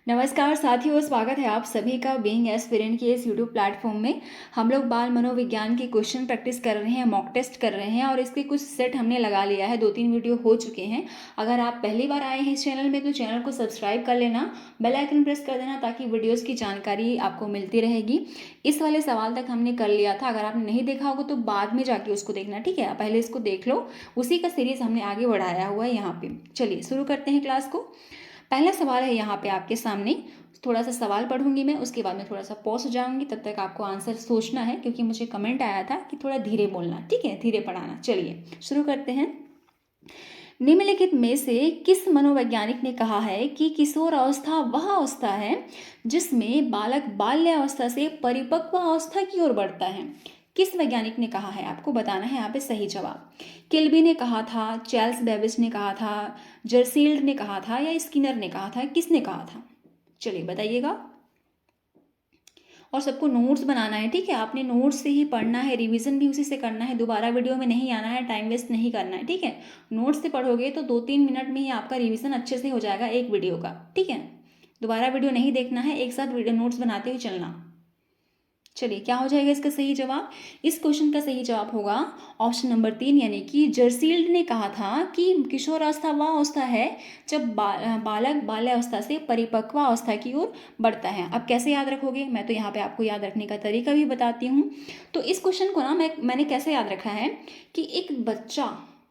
नमस्कार साथियों, स्वागत है आप सभी का बीइंग एस्पिरेंट के इस यूट्यूब प्लेटफॉर्म में। हम लोग बाल मनोविज्ञान की क्वेश्चन प्रैक्टिस कर रहे हैं, मॉक टेस्ट कर रहे हैं और इसके कुछ सेट हमने लगा लिया है। 2-3 वीडियो हो चुके हैं। अगर आप पहली बार आए हैं इस चैनल में तो चैनल को सब्सक्राइब कर लेना, बेल आइकन प्रेस कर देना ताकि वीडियोज़ की जानकारी आपको मिलती रहेगी। इस वाले सवाल तक हमने कर लिया था। अगर आपने नहीं देखा होगा तो बाद में जाके उसको देखना, ठीक है। पहले इसको देख लो, उसी का सीरीज़ हमने आगे बढ़ाया हुआ है यहाँ पे। चलिए शुरू करते हैं क्लास को। पहला सवाल है यहाँ पे आपके सामने। थोड़ा सा सवाल पढ़ूंगी मैं, उसके बाद में थोड़ा सा पॉज हो जाऊंगी, तब तक आपको आंसर सोचना है क्योंकि मुझे कमेंट आया था कि थोड़ा धीरे बोलना, ठीक है, धीरे पढ़ाना। चलिए शुरू करते हैं। निम्नलिखित में से किस मनोवैज्ञानिक ने कहा है कि किशोर अवस्था वह अवस्था है जिसमें बालक बाल्यावस्था से परिपक्व अवस्था की ओर बढ़ता है? किस वैज्ञानिक ने कहा है, आपको बताना है यहाँ पे सही जवाब। किल्बी ने कहा था, चार्ल्स बेबेज ने कहा था, जर्सील्ड ने कहा था या स्किनर ने कहा था? किसने कहा था? चलिए बताइएगा। और सबको नोट्स बनाना है, ठीक है। आपने नोट्स से ही पढ़ना है, रिवीजन भी उसी से करना है, दोबारा वीडियो में नहीं आना है, टाइम वेस्ट नहीं करना है, ठीक है। नोट्स से पढ़ोगे तो 2-3 मिनट में ही आपका रिवीजन अच्छे से हो जाएगा एक वीडियो का, ठीक है। दोबारा वीडियो नहीं देखना है, एक साथ वीडियो नोट्स बनाते हुए चलना। चलिए क्या हो जाएगा इसका सही जवाब? इस क्वेश्चन का सही जवाब होगा ऑप्शन नंबर 3, यानी कि जर्सील्ड ने कहा था कि किशोरावस्था वह अवस्था है जब बालक बाल्यावस्था से परिपक्व अवस्था की ओर बढ़ता है। अब कैसे याद रखोगे, मैं तो यहाँ पे आपको याद रखने का तरीका भी बताती हूँ। तो इस क्वेश्चन को ना मैंने कैसे याद रखा है कि एक बच्चा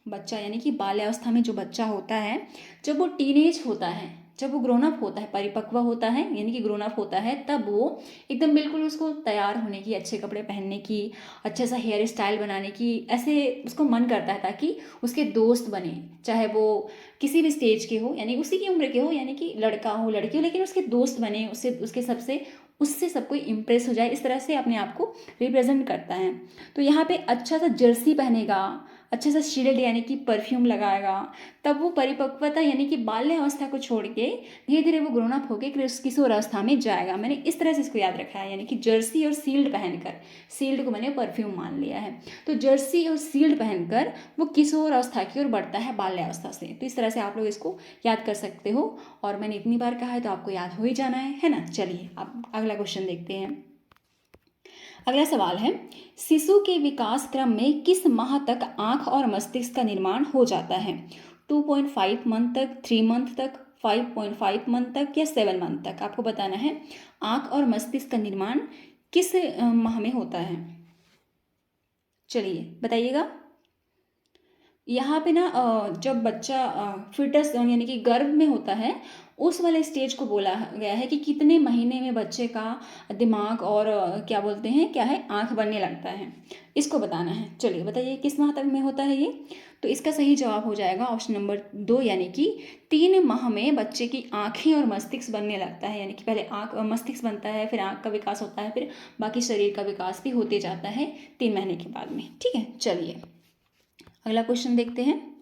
बच्चा यानी कि बाल्यावस्था में जो बच्चा होता है, जब वो टीनेज होता है, जब वो ग्रोन अप होता है, परिपक्व होता है यानी कि ग्रोन अप होता है, तब वो एकदम बिल्कुल उसको तैयार होने की, अच्छे कपड़े पहनने की, अच्छे सा हेयर स्टाइल बनाने की, ऐसे उसको मन करता है ताकि उसके दोस्त बने, चाहे वो किसी भी स्टेज के हो, यानी उसी की उम्र के हो, यानी कि लड़का हो लड़की हो, लेकिन उसके दोस्त बने, उससे सब कोई इम्प्रेस हो जाए, इस तरह से अपने आप को रिप्रेजेंट करता है। तो यहाँ पे अच्छा सा जर्सी पहनेगा, अच्छे से शील्ड यानी कि परफ्यूम लगाएगा, तब वो परिपक्वता यानी कि बाल्य अवस्था को छोड़ के धीरे धीरे वो ग्रोन अप होकर किशोर अवस्था में जाएगा। मैंने इस तरह से इसको याद रखा है, यानी कि जर्सी और सील्ड पहनकर, सील्ड को मैंने परफ्यूम मान लिया है, तो जर्सी और सील्ड पहनकर वो किशोर अवस्था की ओर बढ़ता है बाल्यावस्था से। तो इस तरह से आप लोग इसको याद कर सकते हो, और मैंने इतनी बार कहा है तो आपको याद हो ही जाना है ना। चलिए अब अगला क्वेश्चन देखते हैं। अगला सवाल है, शिशु के विकास क्रम में किस माह तक आंख और मस्तिष्क का निर्माण हो जाता है? 2.5 मंथ तक, 3 मंथ तक, 5.5 मंथ तक या 7 मंथ तक? आपको बताना है आंख और मस्तिष्क का निर्माण किस माह में होता है। चलिए बताइएगा। यहाँ पे ना जब बच्चा फिटस यानी कि गर्भ में होता है, उस वाले स्टेज को बोला गया है कि कितने महीने में बच्चे का दिमाग और क्या बोलते हैं, क्या है, आंख बनने लगता है, इसको बताना है। चलिए बताइए किस माह तक में होता है ये। तो इसका सही जवाब हो जाएगा ऑप्शन नंबर 2, यानी कि 3 माह में बच्चे की आंखें और मस्तिष्क बनने लगता है। यानी कि पहले आंख और मस्तिष्क बनता है, फिर आंख का विकास होता है, फिर बाकी शरीर का विकास भी होते जाता है 3 महीने के बाद में, ठीक है। चलिए अगला क्वेश्चन देखते हैं।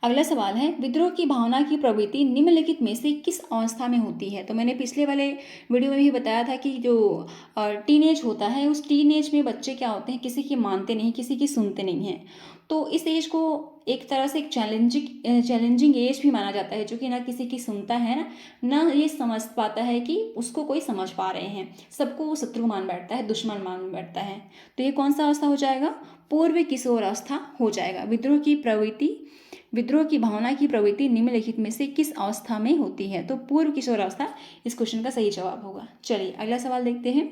अगला सवाल है, विद्रोह की भावना की प्रवृत्ति निम्नलिखित में से किस अवस्था में होती है? तो मैंने पिछले वाले वीडियो में भी बताया था कि जो टीनेज होता है, उस टीनेज में बच्चे क्या होते हैं, किसी की मानते नहीं, किसी की सुनते नहीं हैं। तो इस एज को एक तरह से एक चैलेंजिंग एज भी माना जाता है, जो कि ना किसी की सुनता है ना ये समझ पाता है कि उसको कोई समझ पा रहे हैं, सबको वो शत्रु मान बैठता है, दुश्मन मान बैठता है। तो ये कौन सा अवस्था हो जाएगा? पूर्व किशोर अवस्था हो जाएगा। विद्रोह की भावना की प्रवृत्ति निम्नलिखित में से किस अवस्था में होती है? तो पूर्व किशोर अवस्था इस क्वेश्चन का सही जवाब होगा। चलिए अगला सवाल देखते हैं।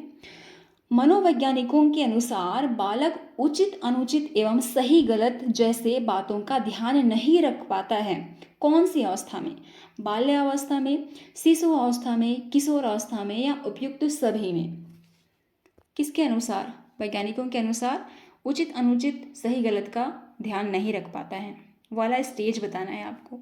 मनोवैज्ञानिकों के अनुसार बालक उचित अनुचित एवं सही गलत जैसे बातों का ध्यान नहीं रख पाता है कौन सी अवस्था में? बाल्यावस्था में, शिशु अवस्था में, किशोर अवस्था में या उपयुक्त सभी में? किसके अनुसार? वैज्ञानिकों के अनुसार उचित अनुचित सही गलत का ध्यान नहीं रख पाता है वाला स्टेज बताना है आपको।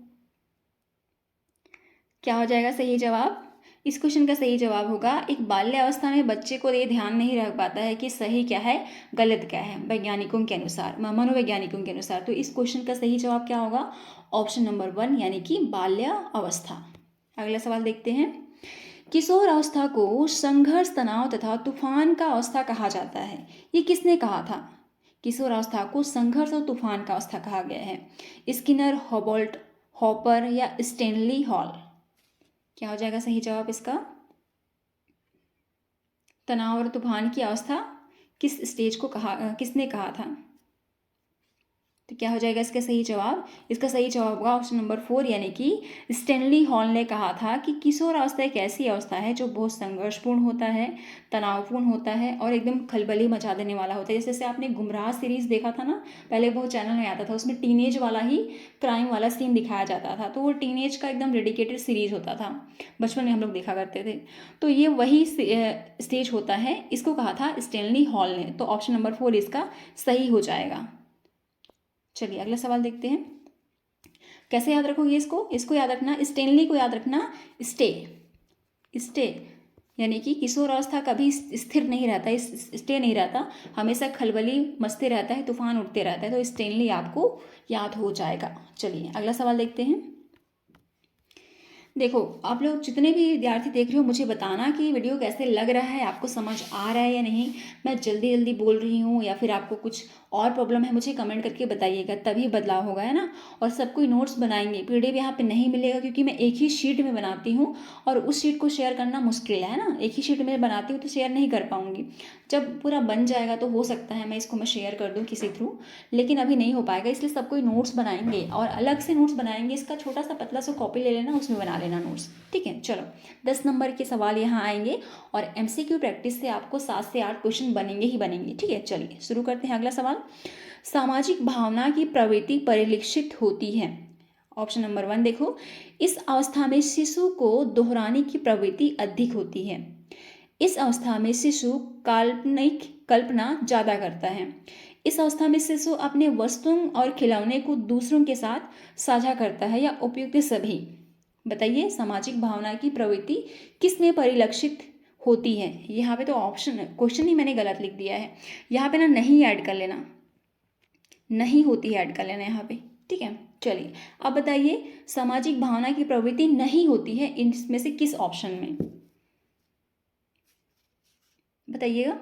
क्या हो जाएगा सही जवाब? इस क्वेश्चन का सही जवाब होगा, एक बाल्यावस्था में बच्चे को ये ध्यान नहीं रख पाता है कि सही क्या है, गलत क्या है, वैज्ञानिकों के अनुसार, मनोवैज्ञानिकों के अनुसार। तो इस क्वेश्चन का सही जवाब क्या होगा? ऑप्शन नंबर 1, यानी कि बाल्यावस्था। अगला सवाल देखते हैं। किशोर अवस्था को संघर्ष, तनाव तथा तूफान का अवस्था कहा जाता है, ये किसने कहा था? किशोर अवस्था को संघर्ष और तूफान का अवस्था कहा गया है। स्किनर, हॉबल्ट, हॉपर या स्टेनली हॉल? क्या हो जाएगा सही जवाब इसका? तनाव और तूफान की अवस्था किस स्टेज को किसने कहा था? तो क्या हो जाएगा इसका सही जवाब? इसका सही जवाब होगा ऑप्शन नंबर 4, यानी कि स्टैनली हॉल ने कहा था कि किशोरावस्था एक ऐसी अवस्था है जो बहुत संघर्षपूर्ण होता है, तनावपूर्ण होता है और एकदम खलबली मचा देने वाला होता है। जैसे आपने गुमराह सीरीज देखा था ना, पहले वो चैनल में आता था, उसमें टीनेज वाला ही क्राइम वाला सीन दिखाया जाता था, तो वो टीनेज का एकदम डेडिकेटेड सीरीज होता था, बचपन में हम लोग देखा करते थे। तो ये वही स्टेज होता है, इसको कहा था स्टैनली हॉल ने। तो ऑप्शन नंबर 4 इसका सही हो जाएगा। चलिए अगला सवाल देखते हैं। कैसे याद रखोगे इसको याद रखना, स्टेनली को याद रखना, स्टे स्टे यानी कि किशोरावस्था कभी स्थिर नहीं रहता, स्टे नहीं रहता, हमेशा खलबली मचते रहता है, तूफान उठते रहता है। तो स्टेनली आपको याद हो जाएगा। चलिए अगला सवाल देखते हैं। देखो, आप लोग जितने भी विद्यार्थी देख रहे हो, मुझे बताना कि वीडियो कैसे लग रहा है, आपको समझ आ रहा है या नहीं, मैं जल्दी जल्दी बोल रही हूँ या फिर आपको कुछ और प्रॉब्लम है, मुझे कमेंट करके बताइएगा, तभी बदलाव होगा, है ना। और सब कोई नोट्स बनाएंगे, पीडीएफ यहाँ पे नहीं मिलेगा क्योंकि मैं एक ही शीट में बनाती हूँ और उस शीट को शेयर करना मुश्किल है ना, एक ही शीट में बनाती हूँ तो शेयर नहीं कर पाऊँगी। जब पूरा बन जाएगा तो हो सकता है मैं इसको शेयर कर दूँ किसी थ्रू, लेकिन अभी नहीं हो पाएगा, इसलिए सब कोई नोट्स बनाएंगे और अलग से नोट्स बनाएंगे। इसका छोटा सा पतला सा कॉपी ले लेना, उसमें बना लेना नोट्स, ठीक है। चलो 10 नंबर के सवाल यहाँ आएंगे और एमसीक्यू प्रैक्टिस से आपको 7 से 8 क्वेश्चन बनेंगे ही बनेंगे, ठीक है। चलिए शुरू करते हैं। अगला सवाल, सामाजिक भावना की प्रवृत्ति परिलक्षित होती है। ऑप्शन नंबर 1 देखो, इस अवस्था में शिशु को दोहराने की प्रवृत्ति अधिक होती है। इस अवस्था में शिशु कल्पना ज़्यादा करता है। इस अवस्था में शिशु अपने वस्तुओं और खिलौने को दूसरों के साथ साझा करता है, या उपयुक्त सभी। बताइए, सामाजिक भावना की प्रवृत्ति किस में परिलक्षित होती है? यहाँ पे तो ऑप्शन क्वेश्चन ही मैंने गलत लिख दिया है, यहाँ पे ना नहीं ऐड कर लेना, नहीं होती है ऐड कर लेना यहाँ पे, ठीक है। चलिए अब बताइए, सामाजिक भावना की प्रवृत्ति नहीं होती है इनमें से किस ऑप्शन में, बताइएगा।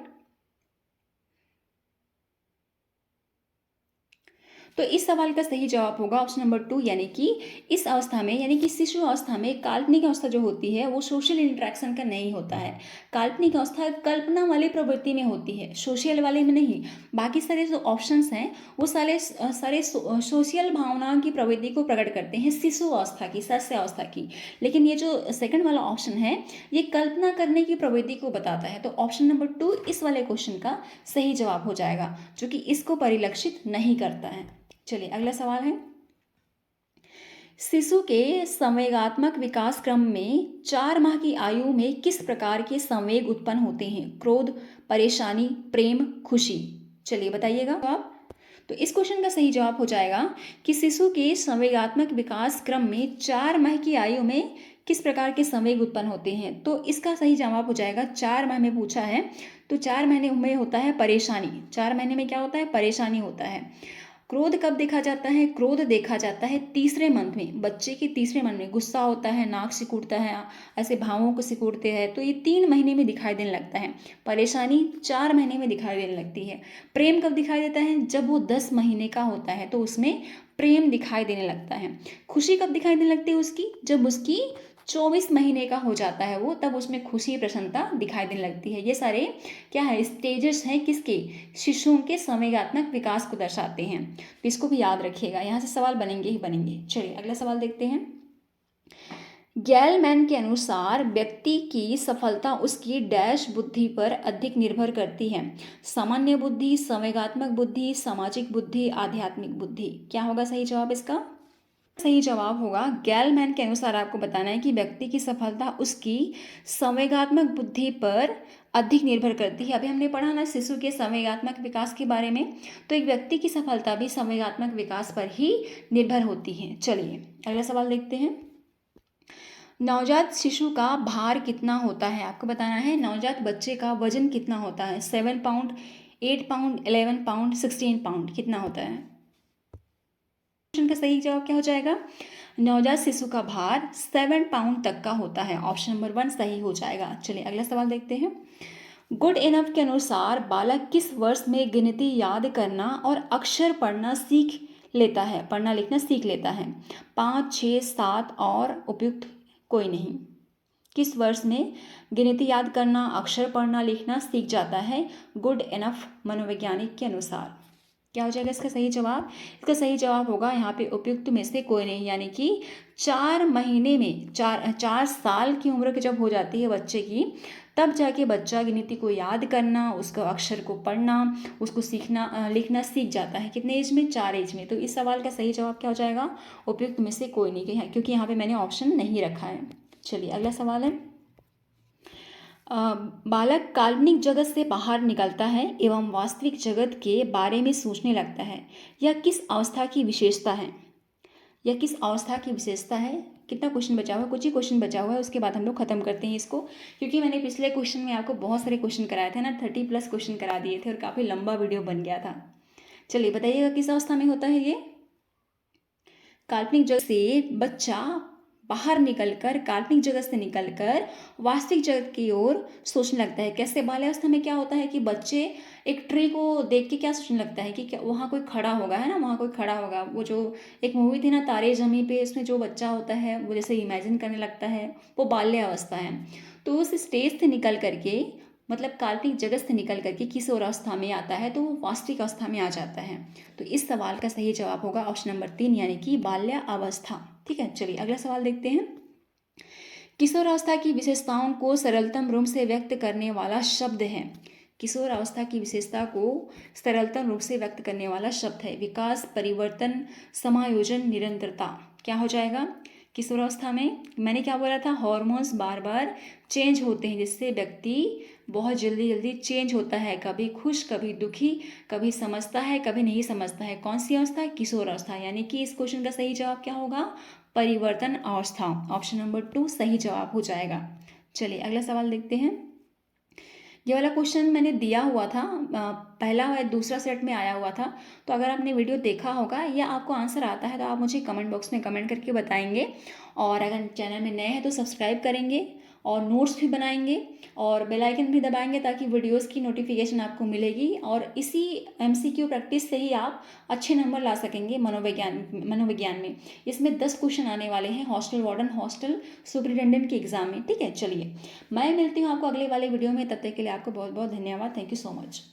तो इस सवाल का सही जवाब होगा ऑप्शन नंबर 2, यानी कि इस अवस्था में, यानी कि शिशु अवस्था में काल्पनिक अवस्था जो होती है वो सोशल इंटरेक्शन का नहीं होता है। काल्पनिक अवस्था कल्पना वाली प्रवृत्ति में होती है, सोशल वाले में नहीं। बाकी सारे जो ऑप्शंस हैं वो सारे सोशल भावना की प्रवृत्ति को प्रकट करते हैं, शिशु अवस्था की, सस्य अवस्था की। लेकिन ये जो सेकंड वाला ऑप्शन है ये कल्पना करने की प्रवृत्ति को बताता है। तो ऑप्शन नंबर 2 इस वाले क्वेश्चन का सही जवाब हो जाएगा, जो कि इसको परिलक्षित नहीं करता है। चलिए अगला सवाल है, शिशु के संवेगात्मक विकास क्रम में 4 माह की आयु में किस प्रकार के संवेग उत्पन्न होते हैं? क्रोध, परेशानी, प्रेम, खुशी। चलिए बताइएगा आप। तो इस क्वेश्चन का सही जवाब हो जाएगा कि शिशु के संवेगात्मक विकास क्रम में 4 माह की आयु में किस प्रकार के संवेग उत्पन्न होते हैं। तो इसका सही जवाब हो जाएगा, 4 माह में पूछा है तो 4 महीने में होता है परेशानी। 4 महीने में क्या होता है? परेशानी होता है। क्रोध कब देखा जाता है? क्रोध देखा जाता है तीसरे मंथ में, बच्चे के तीसरे मंथ में गुस्सा होता है, नाक सिकुड़ता है, ऐसे भावों को सिकुड़ते हैं, तो ये 3 महीने में दिखाई देने लगता है। परेशानी 4 महीने में दिखाई देने लगती है। प्रेम कब दिखाई देता है? जब वो 10 महीने का होता है तो उसमें प्रेम दिखाई देने लगता है। खुशी कब दिखाई देने लगती है उसकी? जब उसकी 24 महीने का हो जाता है वो, तब उसमें खुशी प्रसन्नता दिखाई देने लगती है। ये सारे क्या है? स्टेजेस हैं किसके? शिशुओं के संवेगात्मक विकास को दर्शाते हैं। तो इसको भी याद रखिएगा, यहाँ से सवाल बनेंगे ही बनेंगे। चलिए अगला सवाल देखते हैं। गैलमैन के अनुसार व्यक्ति की सफलता उसकी डैश बुद्धि पर अधिक निर्भर करती है। सामान्य बुद्धि, संवेगात्मक बुद्धि, सामाजिक बुद्धि, आध्यात्मिक बुद्धि। क्या होगा सही जवाब इसका? सही जवाब होगा, गैलमैन के अनुसार आपको बताना है कि व्यक्ति की सफलता उसकी संवेगात्मक बुद्धि पर अधिक निर्भर करती है। अभी हमने पढ़ा ना शिशु के संवेगात्मक विकास के बारे में, तो एक व्यक्ति की सफलता भी संवेगात्मक विकास पर ही निर्भर होती है। चलिए अगला सवाल देखते हैं। नवजात शिशु का भार कितना होता है? आपको बताना है नवजात बच्चे का वजन कितना होता है। 7 पाउंड, 8 पाउंड, 11 पाउंड, 16 पाउंड, कितना होता है? क्वेश्चन का सही जवाब क्या हो जाएगा? नवजात शिशु का भार 7 पाउंड तक का होता है। ऑप्शन नंबर 1 सही हो जाएगा। चलिए अगला सवाल देखते हैं। गुड इनफ के अनुसार बालक किस वर्ष में गिनती याद करना और अक्षर पढ़ना सीख लेता है, पढ़ना लिखना सीख लेता है? 5, 6, 7 और उपयुक्त कोई नहीं। किस वर्ष में गिनती याद करना, अक्षर पढ़ना लिखना सीख जाता है गुड इनफ मनोवैज्ञानिक के अनुसार? क्या हो जाएगा इसका सही जवाब? इसका सही जवाब होगा यहाँ पे उपयुक्त में से कोई नहीं, यानी कि 4 महीने में 4 साल की उम्र के जब हो जाती है बच्चे की, तब जाके बच्चा गिनती को याद करना, उसको अक्षर को पढ़ना, उसको सीखना लिखना सीख जाता है। कितने एज में? 4 एज में। तो इस सवाल का सही जवाब क्या हो जाएगा? उपयुक्त में से कोई नहीं, क्योंकि यहाँ पे मैंने ऑप्शन नहीं रखा है। चलिए अगला सवाल है, बालक काल्पनिक जगत से बाहर निकलता है एवं वास्तविक जगत के बारे में सोचने लगता है। यह किस अवस्था की विशेषता है? यह किस अवस्था की विशेषता है? कितना क्वेश्चन बचा हुआ है? कुछ ही क्वेश्चन बचा हुआ है, उसके बाद हम लोग खत्म करते हैं इसको, क्योंकि मैंने पिछले क्वेश्चन में आपको बहुत सारे क्वेश्चन कराए थे ना, 30+ क्वेश्चन करा दिए थे और काफ़ी लंबा वीडियो बन गया था। चलिए बताइएगा किस अवस्था में होता है ये? काल्पनिक जगत से बच्चा बाहर निकलकर, काल्पनिक जगत से निकलकर वास्तविक जगत की ओर सोचने लगता है। कैसे? बाल्यावस्था में क्या होता है कि बच्चे एक ट्री को देख के क्या सोचने लगता है कि क्या वहाँ कोई खड़ा होगा, है ना, वहाँ कोई खड़ा होगा। वो जो एक मूवी थी ना तारे ज़मीं पे, इसमें जो बच्चा होता है वो जैसे इमेजिन करने लगता है, वो बाल्यावस्था है। तो उस स्टेज से निकल करके, मतलब काल्पनिक जगत से निकल करके किस और अवस्था में आता है? तो वो वास्तविक अवस्था में आ जाता है। तो इस सवाल का सही जवाब होगा ऑप्शन नंबर 3, यानी कि बाल्यावस्था। ठीक है, चलिए अगला सवाल देखते हैं। किशोरावस्था की विशेषताओं को सरलतम रूप से व्यक्त करने वाला शब्द है। किशोरावस्था की विशेषता को सरलतम रूप से व्यक्त करने वाला शब्द है विकास, परिवर्तन, समायोजन, निरंतरता। क्या हो जाएगा? किशोरावस्था में मैंने क्या बोला था? हार्मोन्स बार बार चेंज होते हैं, जिससे व्यक्ति बहुत जल्दी जल्दी चेंज होता है, कभी खुश कभी दुखी, कभी समझता है कभी नहीं समझता है। कौन सी अवस्था? किशोरावस्था। यानी कि इस क्वेश्चन का सही जवाब क्या होगा? परिवर्तन अवस्था। ऑप्शन नंबर 2 सही जवाब हो जाएगा। चलिए अगला सवाल देखते हैं। ये वाला क्वेश्चन मैंने दिया हुआ था, पहला और दूसरा सेट में आया हुआ था। तो अगर आपने वीडियो देखा होगा या आपको आंसर आता है तो आप मुझे कमेंट बॉक्स में कमेंट करके बताएंगे। और अगर चैनल में नए हैं तो सब्सक्राइब करेंगे और नोट्स भी बनाएंगे और बेल आइकन भी दबाएंगे, ताकि वीडियोस की नोटिफिकेशन आपको मिलेगी। और इसी MCQ प्रैक्टिस से ही आप अच्छे नंबर ला सकेंगे मनोविज्ञान में। इसमें 10 क्वेश्चन आने वाले हैं हॉस्टल वार्डन, हॉस्टल सुपरिटेंडेंट के एग्जाम में। ठीक है, चलिए मैं मिलती हूँ आपको अगले वाले वीडियो में। तब तक के लिए आपको बहुत बहुत धन्यवाद। Thank you so much.